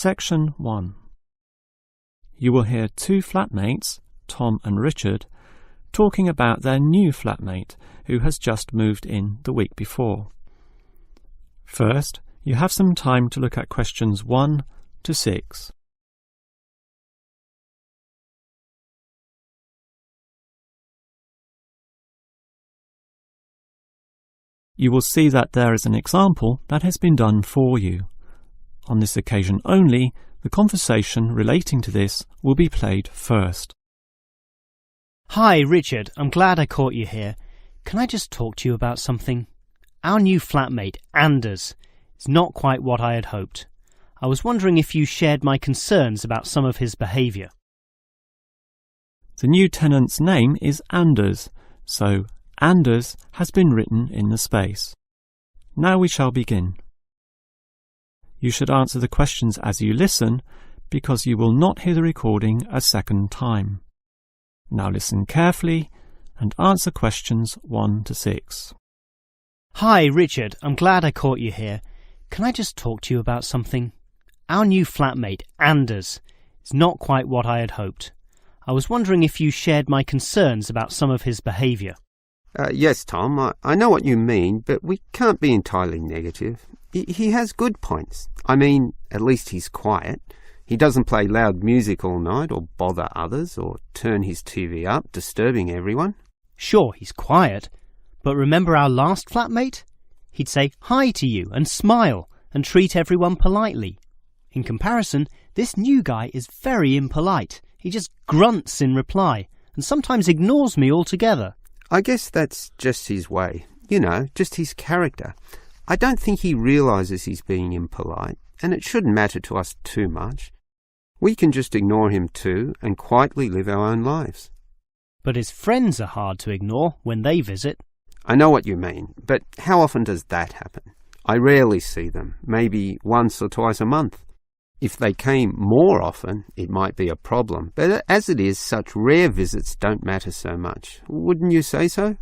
Section 1. You will hear two flatmates, Tom and Richard, talking about their new flatmate who has just moved in the week before. First, you have some time to look at questions 1 to 6. You will see that there is an example that has been done for you. On this occasion only, the conversation relating to this will be played first. Hi, Richard. I'm glad I caught you here. Can I just talk to you about something? Our new flatmate, Anders, is not quite what I had hoped. I was wondering if you shared my concerns about some of his behaviour. The new tenant's name is Anders, so Anders has been written in the space. Now we shall begin. You should answer the questions as you listen, because you will not hear the recording a second time. Now listen carefully and answer questions 1 to 6. Hi, Richard. I'm glad I caught you here. Can I just talk to you about something? Our new flatmate, Anders, is not quite what I had hoped. I was wondering if you shared my concerns about some of his behaviour. Yes, Tom, I know what you mean, but we can't be entirely negative. He has good points. I mean, at least he's quiet. He doesn't play loud music all night or bother others or turn his TV up, disturbing everyone. Sure, he's quiet, but remember our last flatmate? He'd say hi to you and smile and treat everyone politely. In comparison, this new guy is very impolite. He just grunts in reply and sometimes ignores me altogether. I guess that's just his way. You know, just his character. I don't think he realises he's being impolite, and it shouldn't matter to us too much. We can just ignore him too and quietly live our own lives. But his friends are hard to ignore when they visit. I know what you mean, but how often does that happen? I rarely see them, maybe once or twice a month. If they came more often, it might be a problem, but as it is, such rare visits don't matter so much. Wouldn't you say so?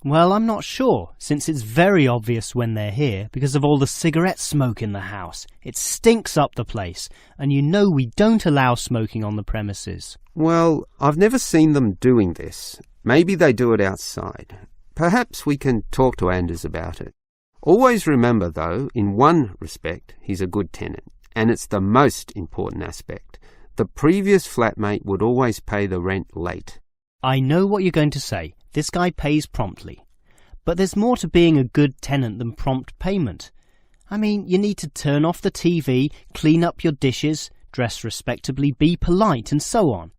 Well, I'm not sure, since it's very obvious when they're here because of all the cigarette smoke in the house. It stinks up the place, and you know we don't allow smoking on the premises. Well, I've never seen them doing this. Maybe they do it outside. Perhaps we can talk to Anders about it. Always remember, though, in one respect, he's a good tenant, and it's the most important aspect. The previous flatmate would always pay the rent late. I know what you're going to say. This guy pays promptly. But there's more to being a good tenant than prompt payment. I mean, you need to turn off the TV, clean up your dishes, dress respectably, be polite, and so on.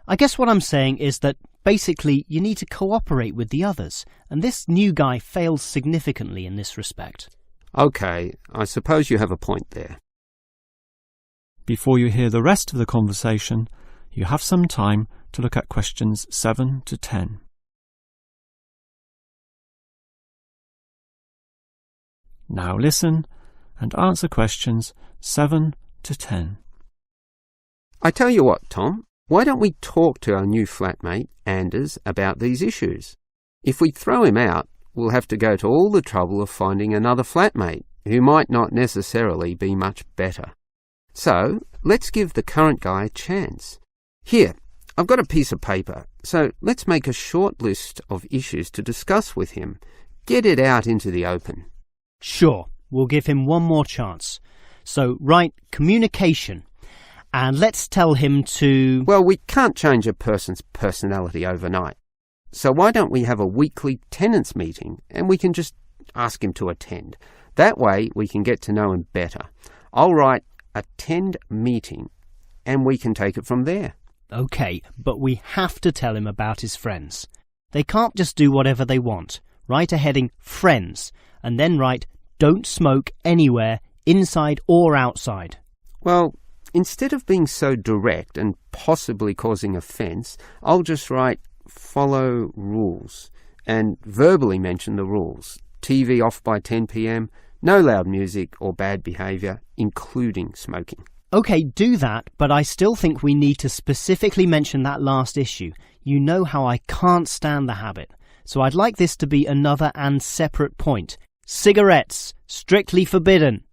I guess what I'm saying is that basically you need to cooperate with the others, and this new guy fails significantly in this respect. Okay, I suppose you have a point there. Before you hear the rest of the conversation, you have some time to look at questions 7 to 10. Now listen and answer questions 7 to 10. I tell you what, Tom, why don't we talk to our new flatmate, Anders, about these issues? If we throw him out, we'll have to go to all the trouble of finding another flatmate, who might not necessarily be much better. So, let's give the current guy a chance. Here, I've got a piece of paper, so let's make a short list of issues to discuss with him. Get it out into the open. Sure, we'll give him one more chance. So write communication, and let's tell him to... Well, we can't change a person's personality overnight. So why don't we have a weekly tenants meeting, and we can just ask him to attend. That way we can get to know him better. I'll write attend meeting, and we can take it from there. OK, but we have to tell him about his friends. They can't just do whatever they want. Write a heading friends, and then write don't smoke anywhere, inside or outside. Well, instead of being so direct and possibly causing offence, I'll just write follow rules and verbally mention the rules. TV off by 10 p.m, no loud music or bad behaviour, including smoking. OK, do that, but I still think we need to specifically mention that last issue. You know how I can't stand the habit. So I'd like this to be another and separate point. Cigarettes, strictly forbidden.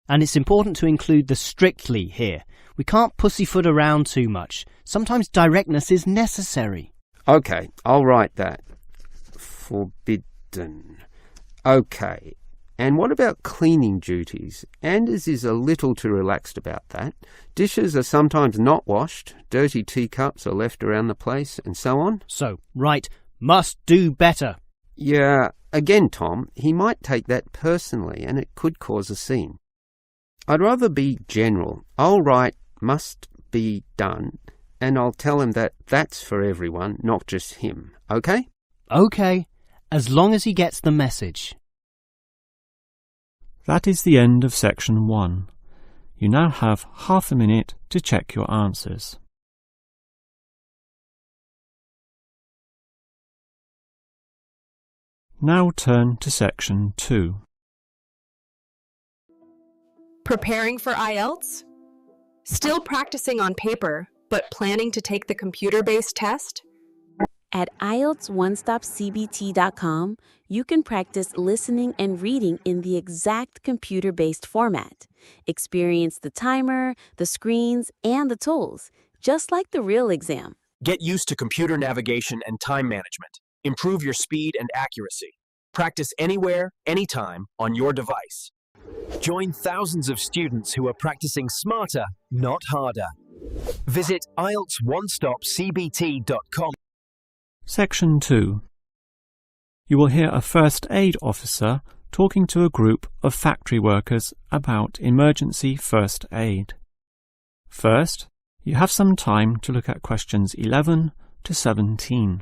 And it's important to include the strictly here. We can't pussyfoot around too much. Sometimes directness is necessary. OK, I'll write that. Forbidden. OK. And what about cleaning duties? Anders is a little too relaxed about that. Dishes are sometimes not washed, dirty teacups are left around the place, and so on. So, right, must do better. Yeah, again, Tom, he might take that personally and it could cause a scene. I'd rather be general. I'll write must be done and I'll tell him that that's for everyone, not just him. OK? OK, as long as he gets the message. That is the end of section 1. You now have half a minute to check your answers. Now turn to section 2. Preparing for Ielts? Still practicing on paper, but planning to take the computer-based test? At IELTSOneStopCBT.com, you can practice listening and reading in the exact computer-based format. Experience the timer, the screens, and the tools, just like the real exam. Get used to computer navigation and time management. Improve your speed and accuracy. Practice anywhere, anytime, on your device. Join thousands of students who are practicing smarter, not harder. Visit IELTSOneStopCBT.com. Section 2. You will hear a first aid officer talking to a group of factory workers about emergency first aid. First, you have some time to look at questions 11 to 17.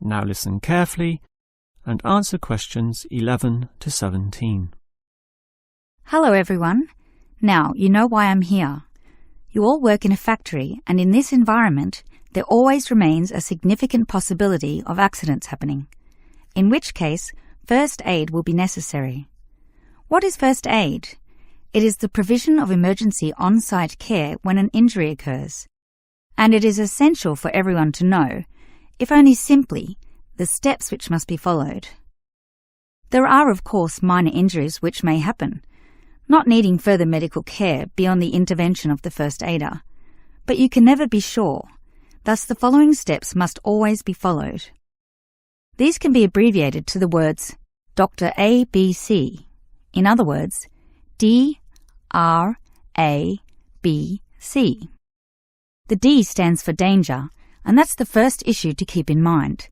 Now listen carefully and answer questions 11 to 17. Hello everyone. Now you know why I'm here. You all work in a factory, and in this environment there always remains a significant possibility of accidents happening, in which case first aid will be necessary. What is first aid? It is the provision of emergency on-site care when an injury occurs, and it is essential for everyone to know, if only simply, the steps which must be followed. There are, of course, minor injuries which may happen, not needing further medical care beyond the intervention of the first aider, but you can never be sure, thus the following steps must always be followed. These can be abbreviated to the words Dr. ABC, in other words, D-R-A-B-C. The D stands for danger, and that's the first issue to keep in mind.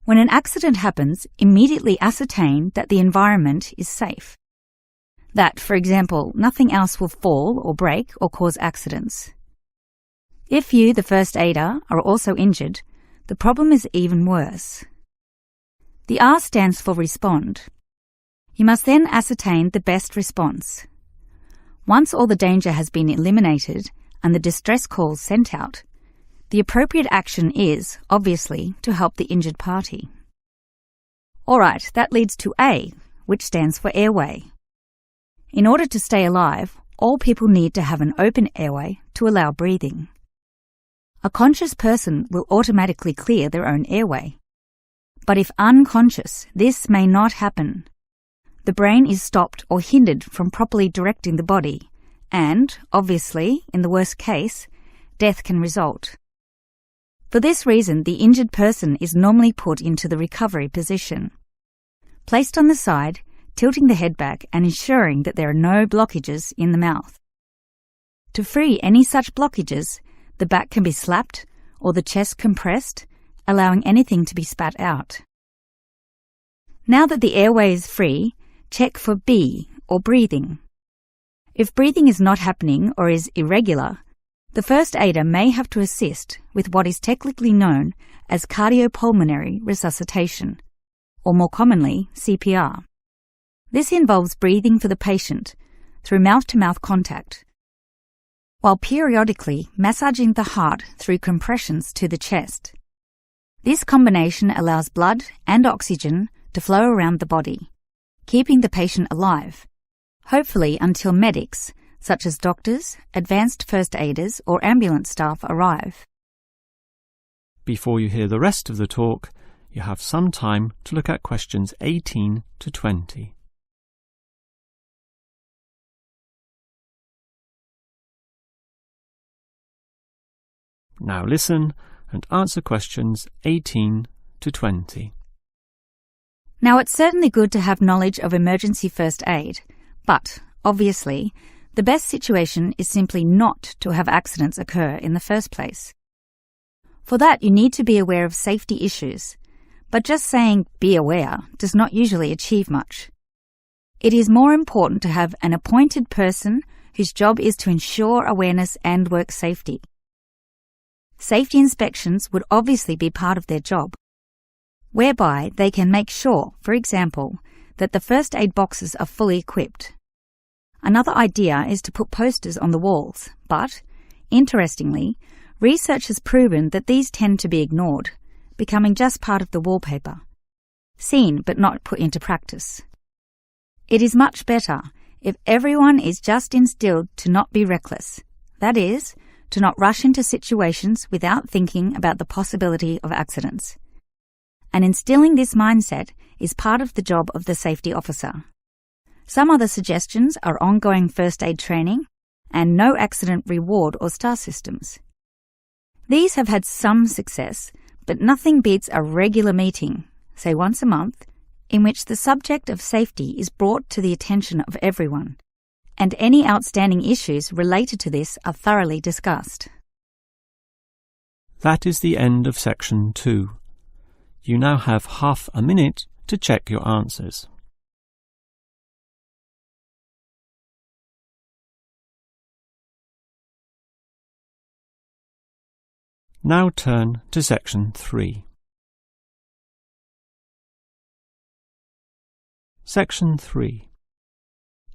When an accident happens, immediately ascertain that the environment is safe. That, for example, nothing else will fall or break or cause accidents. If you, the first aider, are also injured, the problem is even worse. The R stands for respond. You must then ascertain the best response. Once all the danger has been eliminated and the distress calls sent out, the appropriate action is, obviously, to help the injured party. All right, that leads to A, which stands for airway. In order to stay alive, all people need to have an open airway to allow breathing. A conscious person will automatically clear their own airway. But if unconscious, this may not happen. The brain is stopped or hindered from properly directing the body, and, obviously, in the worst case, death can result. For this reason, the injured person is normally put into the recovery position. Placed on the side, tilting the head back and ensuring that there are no blockages in the mouth. To free any such blockages, the back can be slapped or the chest compressed, allowing anything to be spat out. Now that the airway is free, check for B, or breathing. If breathing is not happening or is irregular, the first aider may have to assist with what is technically known as cardiopulmonary resuscitation, or more commonly, CPR. This involves breathing for the patient through mouth-to-mouth contact, while periodically massaging the heart through compressions to the chest. This combination allows blood and oxygen to flow around the body, keeping the patient alive, hopefully until medics, such as doctors, advanced first aiders, or ambulance staff arrive. Before you hear the rest of the talk, you have some time to look at questions 18 to 20. Now listen and answer questions 18 to 20. Now, it's certainly good to have knowledge of emergency first aid, but, obviously, the best situation is simply not to have accidents occur in the first place. For that, you need to be aware of safety issues, but just saying "be aware" does not usually achieve much. It is more important to have an appointed person whose job is to ensure awareness and work safety. Safety inspections would obviously be part of their job, whereby they can make sure, for example, that the first aid boxes are fully equipped. Another idea is to put posters on the walls, but, interestingly, research has proven that these tend to be ignored, becoming just part of the wallpaper, seen but not put into practice. It is much better if everyone is just instilled to not be reckless, that is, to not rush into situations without thinking about the possibility of accidents. And instilling this mindset is part of the job of the safety officer. Some other suggestions are ongoing first aid training and no accident reward or star systems. These have had some success, but nothing beats a regular meeting, say once a month, in which the subject of safety is brought to the attention of everyone, and any outstanding issues related to this are thoroughly discussed. That is the end of section 2. You now have half a minute to check your answers. Now turn to section 3. Section 3.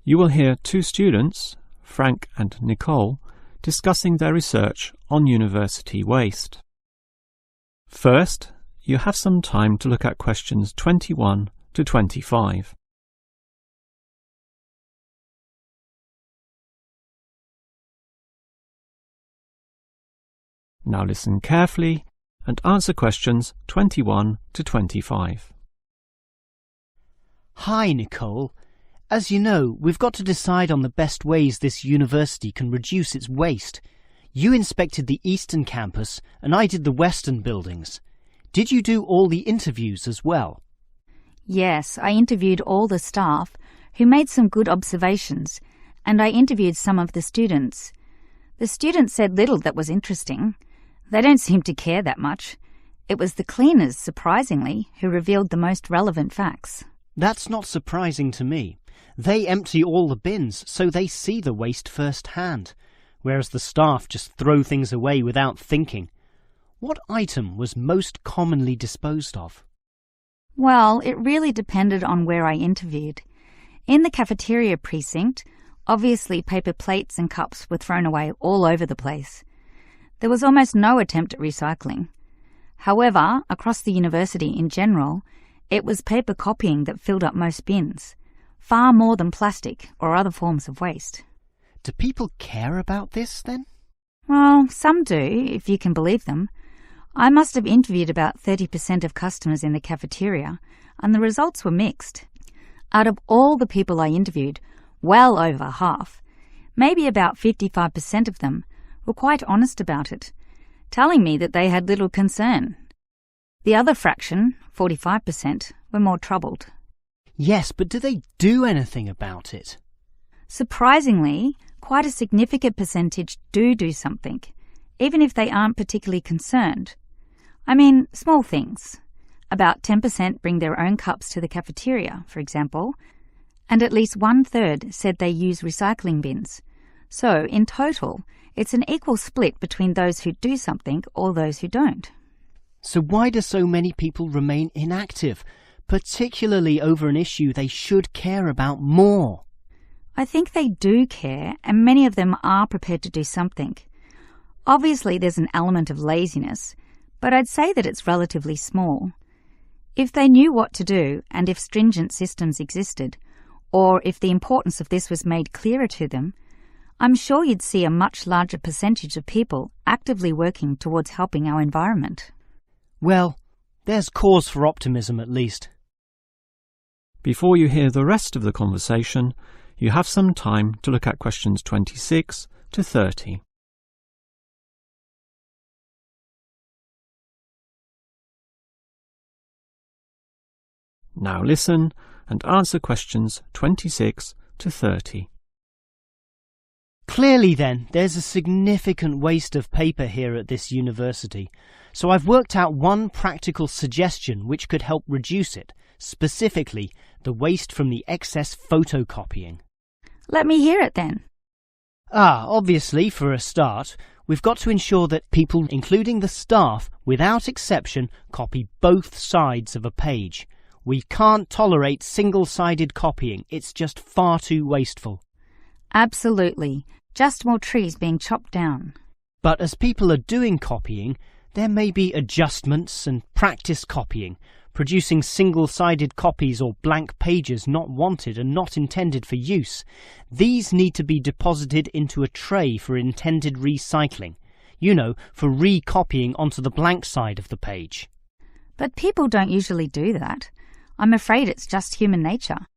You will hear two students, Frank and Nicole, discussing their research on university waste. First, you have some time to look at questions 21 to 25. Now listen carefully and answer questions 21 to 25. Hi, Nicole. As you know, we've got to decide on the best ways this university can reduce its waste. You inspected the eastern campus and I did the western buildings. Did you do all the interviews as well? Yes, I interviewed all the staff, who made some good observations, and I interviewed some of the students. The students said little that was interesting. They don't seem to care that much. It was the cleaners, surprisingly, who revealed the most relevant facts. That's not surprising to me. They empty all the bins, so they see the waste firsthand, whereas the staff just throw things away without thinking. What item was most commonly disposed of? Well, it really depended on where I interviewed. In the cafeteria precinct, obviously paper plates and cups were thrown away all over the place. There was almost no attempt at recycling. However, across the university in general, it was paper copying that filled up most bins, far more than plastic or other forms of waste. Do people care about this, then? Well, some do, if you can believe them. I must have interviewed about 30% of customers in the cafeteria, and the results were mixed. Out of all the people I interviewed, well over half, maybe about 55% of them, were quite honest about it, telling me that they had little concern. The other fraction, 45%, were more troubled. Yes, but do they do anything about it? Surprisingly, quite a significant percentage do something, even if they aren't particularly concerned. I mean, small things. About 10% bring their own cups to the cafeteria, for example, and at least 1/3 said they use recycling bins. So, in total, it's an equal split between those who do something or those who don't. So why do so many people remain inactive, particularly over an issue they should care about more? I think they do care, and many of them are prepared to do something. Obviously, there's an element of laziness, but I'd say that it's relatively small. If they knew what to do, and if stringent systems existed, or if the importance of this was made clearer to them, I'm sure you'd see a much larger percentage of people actively working towards helping our environment. Well, there's cause for optimism at least. Before you hear the rest of the conversation, you have some time to look at questions 26 to 30. Now listen and answer questions 26 to 30. Clearly then, there's a significant waste of paper here at this university, so I've worked out one practical suggestion which could help reduce it, specifically the waste from the excess photocopying. Let me hear it then. Obviously, for a start, we've got to ensure that people, including the staff, without exception, copy both sides of a page. We can't tolerate single-sided copying. It's just far too wasteful. Absolutely. Just more trees being chopped down. But as people are doing copying, there may be adjustments and practice copying, producing single-sided copies or blank pages not wanted and not intended for use. These need to be deposited into a tray for intended recycling. You know, for recopying onto the blank side of the page. But people don't usually do that. I'm afraid it's just human nature.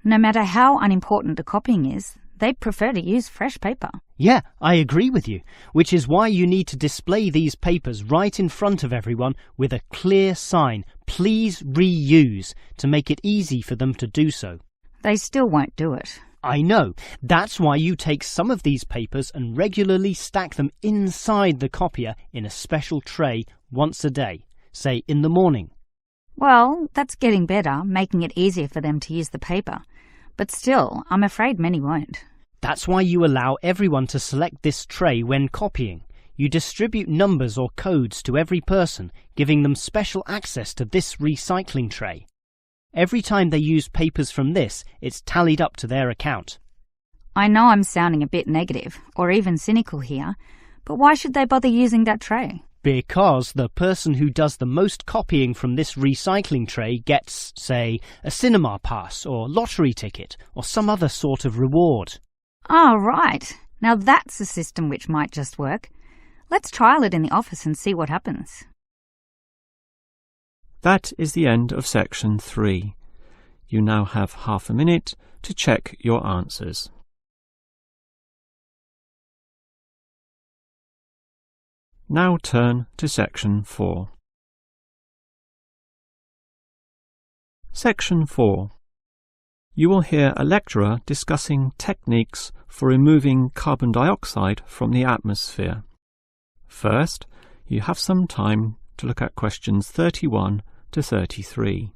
No matter how unimportant the copying is, they prefer to use fresh paper. Yeah, I agree with you, which is why you need to display these papers right in front of everyone with a clear sign, "Please reuse," to make it easy for them to do so. They still won't do it. I know. That's why you take some of these papers and regularly stack them inside the copier in a special tray once a day, say in the morning. Well, that's getting better, making it easier for them to use the paper. But still, I'm afraid many won't. That's why you allow everyone to select this tray when copying. You distribute numbers or codes to every person, giving them special access to this recycling tray. Every time they use papers from this, it's tallied up to their account. I know I'm sounding a bit negative, or even cynical here, but why should they bother using that tray? Because the person who does the most copying from this recycling tray gets, say, a cinema pass or lottery ticket or some other sort of reward. Ah, right. Now that's a system which might just work. Let's trial it in the office and see what happens. That is the end of section 3. You now have half a minute to check your answers. Now turn to section 4. Section 4. You will hear a lecturer discussing techniques for removing carbon dioxide from the atmosphere. First, you have some time to look at questions 31 to 33.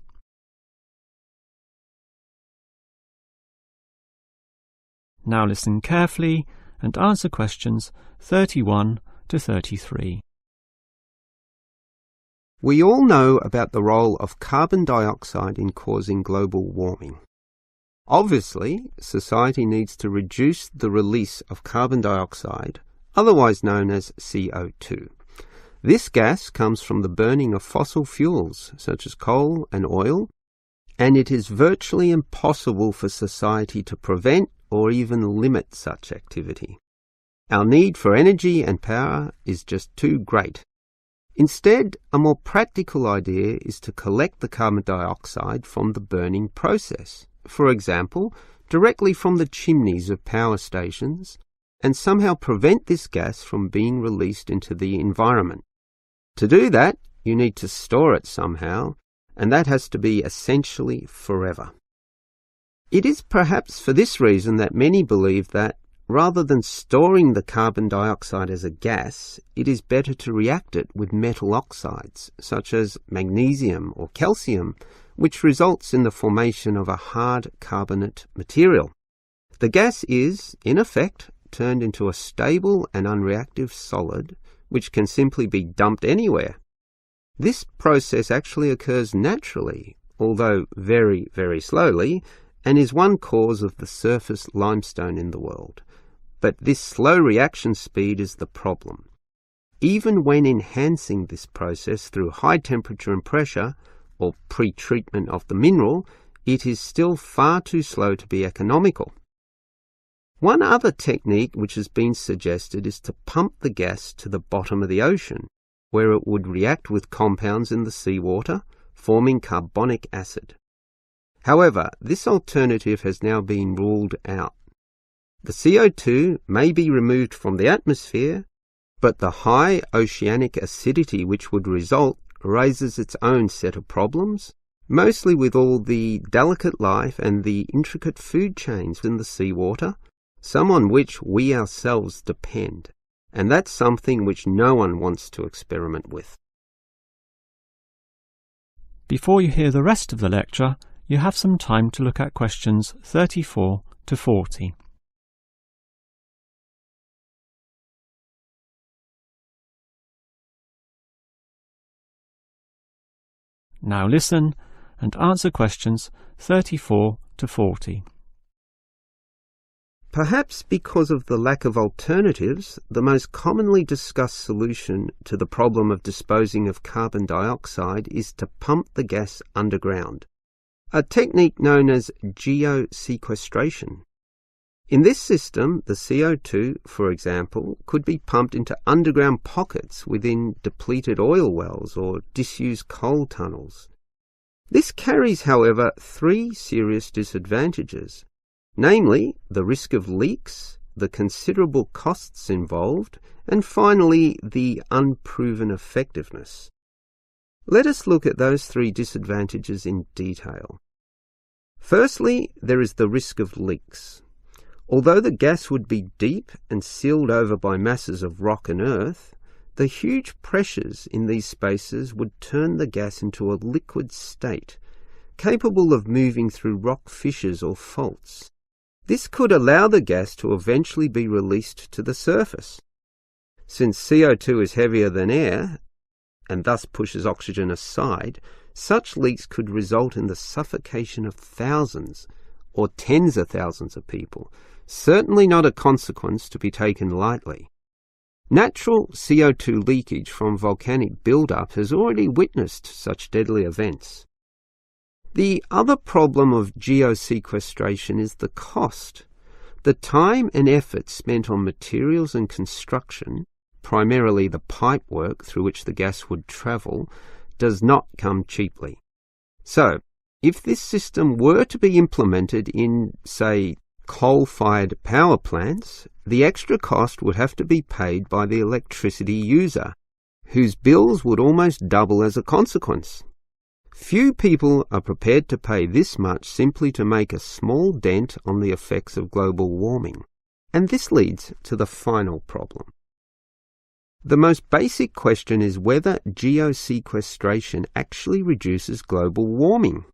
Now listen carefully and answer questions 31 to 33. We all know about the role of carbon dioxide in causing global warming. Obviously, society needs to reduce the release of carbon dioxide, otherwise known as CO2. This gas comes from the burning of fossil fuels, such as coal and oil, and it is virtually impossible for society to prevent or even limit such activity. Our need for energy and power is just too great. Instead, a more practical idea is to collect the carbon dioxide from the burning process, for example, directly from the chimneys of power stations, and somehow prevent this gas from being released into the environment. To do that, you need to store it somehow, and that has to be essentially forever. It is perhaps for this reason that many believe that, rather than storing the carbon dioxide as a gas, it is better to react it with metal oxides, such as magnesium or calcium, which results in the formation of a hard carbonate material. The gas is, in effect, turned into a stable and unreactive solid, which can simply be dumped anywhere. This process actually occurs naturally, although very, very slowly, and is one cause of the surface limestone in the world. But this slow reaction speed is the problem. Even when enhancing this process through high temperature and pressure, or pre-treatment of the mineral, it is still far too slow to be economical. One other technique which has been suggested is to pump the gas to the bottom of the ocean, where it would react with compounds in the seawater, forming carbonic acid. However, this alternative has now been ruled out. The CO2 may be removed from the atmosphere, but the high oceanic acidity which would result raises its own set of problems, mostly with all the delicate life and the intricate food chains in the seawater, some on which we ourselves depend, and that's something which no one wants to experiment with. Before you hear the rest of the lecture, you have some time to look at questions 34 to 40. Now listen and answer questions 34 to 40. Perhaps because of the lack of alternatives, the most commonly discussed solution to the problem of disposing of carbon dioxide is to pump the gas underground, a technique known as geosequestration. In this system, the CO2, for example, could be pumped into underground pockets within depleted oil wells or disused coal tunnels. This carries, however, three serious disadvantages, namely the risk of leaks, the considerable costs involved, and finally the unproven effectiveness. Let us look at those three disadvantages in detail. Firstly, there is the risk of leaks. Although the gas would be deep and sealed over by masses of rock and earth, the huge pressures in these spaces would turn the gas into a liquid state, capable of moving through rock fissures or faults. This could allow the gas to eventually be released to the surface. Since CO2 is heavier than air, and thus pushes oxygen aside, such leaks could result in the suffocation of thousands or tens of thousands of people, certainly not a consequence to be taken lightly. Natural CO2 leakage from volcanic buildup has already witnessed such deadly events. The other problem of geosequestration is the cost. The time and effort spent on materials and construction, primarily the pipework through which the gas would travel, does not come cheaply. So, if this system were to be implemented in, say, coal-fired power plants, the extra cost would have to be paid by the electricity user, whose bills would almost double as a consequence. Few people are prepared to pay this much simply to make a small dent on the effects of global warming. And this leads to the final problem. The most basic question is whether geosequestration actually reduces global warming.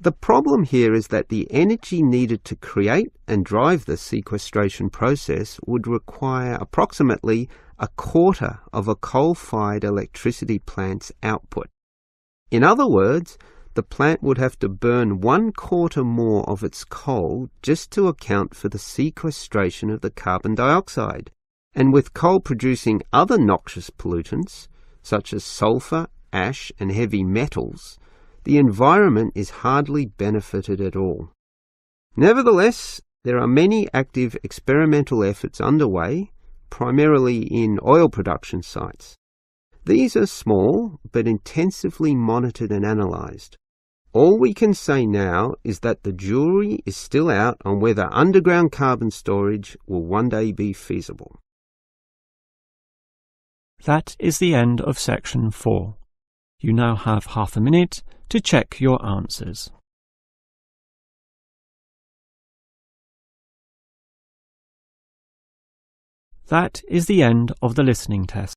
The problem here is that the energy needed to create and drive the sequestration process would require approximately a quarter of a coal-fired electricity plant's output. In other words, the plant would have to burn 1/4 more of its coal just to account for the sequestration of the carbon dioxide. And with coal producing other noxious pollutants, such as sulfur, ash, and heavy metals, the environment is hardly benefited at all. Nevertheless, there are many active experimental efforts underway, primarily in oil production sites. These are small, but intensively monitored and analysed. All we can say now is that the jury is still out on whether underground carbon storage will one day be feasible. That is the end of section 4. You now have half a minute to check your answers. That is the end of the listening test.